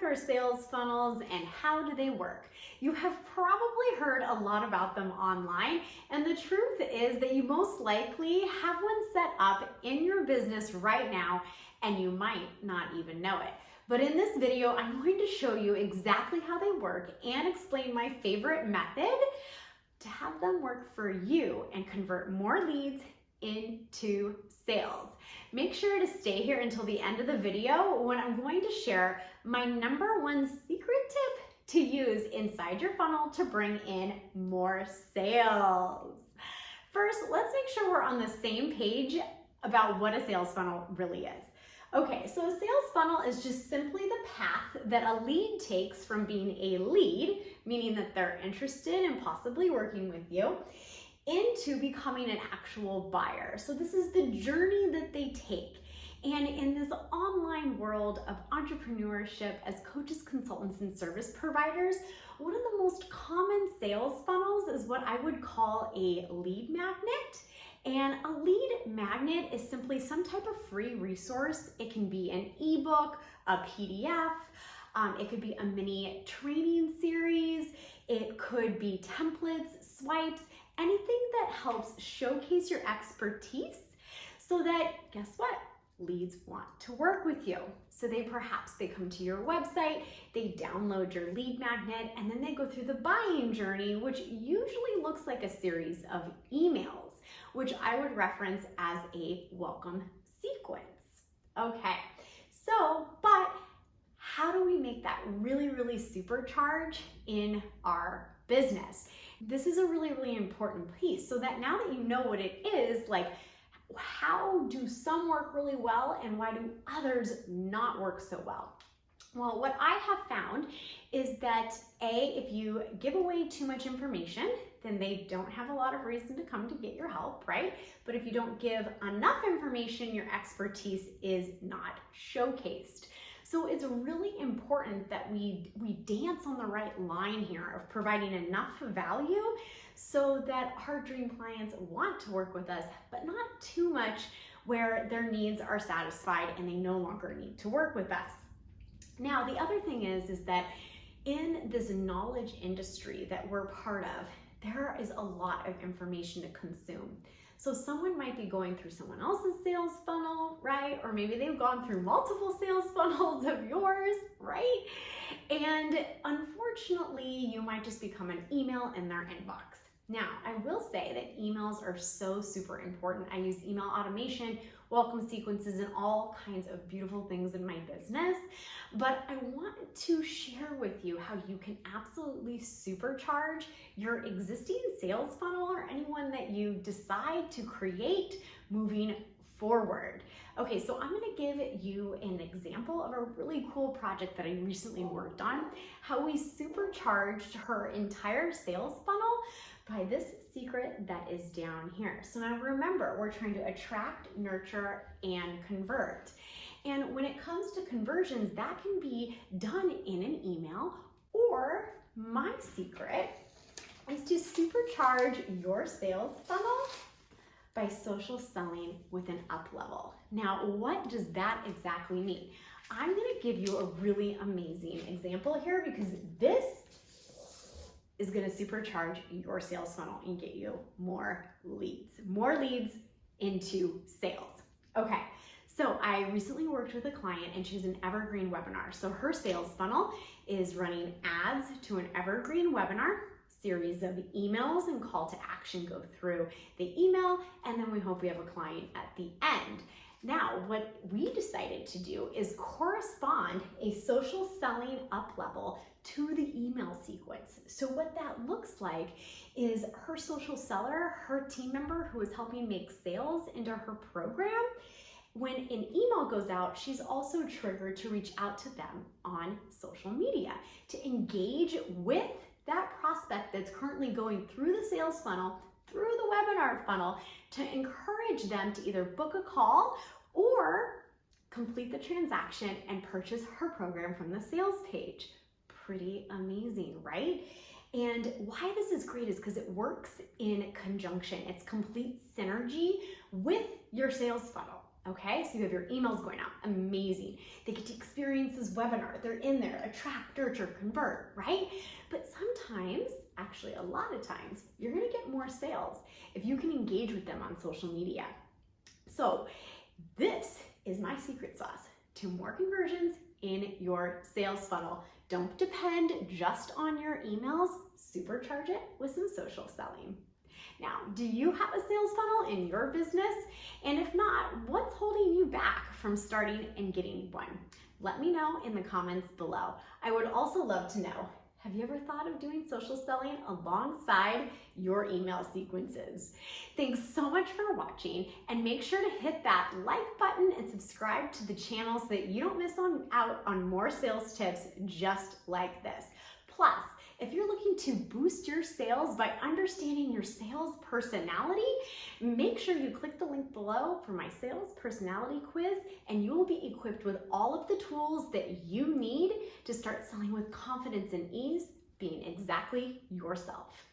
are sales funnels and how do they work? You have probably heard a lot about them online, and the truth is that you most likely have one set up in your business right now, and you might not even know it. But in this video, I'm going to show you exactly how they work and explain my favorite method to have them work for you and convert more leads into sales. Make sure to stay here until the end of the video when I'm going to share my #1 secret tip to use inside your funnel to bring in more sales. First, let's make sure we're on the same page about what a sales funnel really is. Okay, so a sales funnel is just simply the path that a lead takes from being a lead, meaning that they're interested in possibly working with you, into becoming an actual buyer. So this is the journey that they take. And in this online world of entrepreneurship as coaches, consultants, and service providers, one of the most common sales funnels is what I would call a lead magnet. And a lead magnet is simply some type of free resource. It can be an ebook, a PDF, it could be a mini training series, it could be templates, swipes, anything that helps showcase your expertise so that, guess what? Leads want to work with you. So they come to your website, they download your lead magnet, and then they go through the buying journey, which usually looks like a series of emails, which I would reference as a welcome sequence. Okay, but how do we make that really supercharge in our business? This is a really important piece, so that now that you know what it is, like, how do some work really well and why do others not work so well? Well, what I have found is that if you give away too much information, then they don't have a lot of reason to come to get your help, right? But if you don't give enough information, your expertise is not showcased. So it's really important that we dance on the right line here of providing enough value so that our dream clients want to work with us, but not too much where their needs are satisfied and they no longer need to work with us. Now, the other thing is that in this knowledge industry that we're part of, there is a lot of information to consume. So someone might be going through someone else's sales funnel, right? Or maybe they've gone through multiple sales funnels of yours, right? And unfortunately, you might just become an email in their inbox. Now, I will say that emails are so super important. I use email automation, welcome sequences, and all kinds of beautiful things in my business. But I want to share with you how you can absolutely supercharge your existing sales funnel or anyone that you decide to create moving forward. Okay, so I'm gonna give you an example of a really cool project that I recently worked on, how we supercharged her entire sales funnel by this secret that is down here. So now remember, we're trying to attract, nurture, and convert. And when it comes to conversions, that can be done in an email, or my secret is to supercharge your sales funnel by social selling with an up level. Now, what does that exactly mean? I'm gonna give you a really amazing example here because this is gonna supercharge your sales funnel and get you more leads into sales. Okay, so I recently worked with a client and she's an evergreen webinar. So her sales funnel is running ads to an evergreen webinar, series of emails and call to action go through the email, and then we hope we have a client at the end. Now, what we decided to do is correspond a social selling up level to the email sequence. So what that looks like is her social seller, her team member who is helping make sales into her program, when an email goes out, she's also triggered to reach out to them on social media to engage with that prospect that's currently going through the sales funnel, through the webinar funnel, to encourage them to either book a call or complete the transaction and purchase her program from the sales page. Pretty amazing, right? And why this is great is because it works in conjunction. It's complete synergy with your sales funnel. Okay, so you have your emails going out, amazing. They get to experience this webinar. They're in there, attract, nurture, convert, right? But sometimes, actually a lot of times, you're gonna get more sales if you can engage with them on social media. So this is my secret sauce to more conversions in your sales funnel. Don't depend just on your emails, supercharge it with some social selling. Now, do you have a sales funnel in your business? And if not, what's holding you back from starting and getting one? Let me know in the comments below. I would also love to know, have you ever thought of doing social selling alongside your email sequences? Thanks so much for watching, and make sure to hit that like button and subscribe to the channel so that you don't miss out on more sales tips just like this. Plus, if you're looking to boost your sales by understanding your sales personality, make sure you click the link below for my sales personality quiz, and you will be equipped with all of the tools that you need to start selling with confidence and ease, being exactly yourself.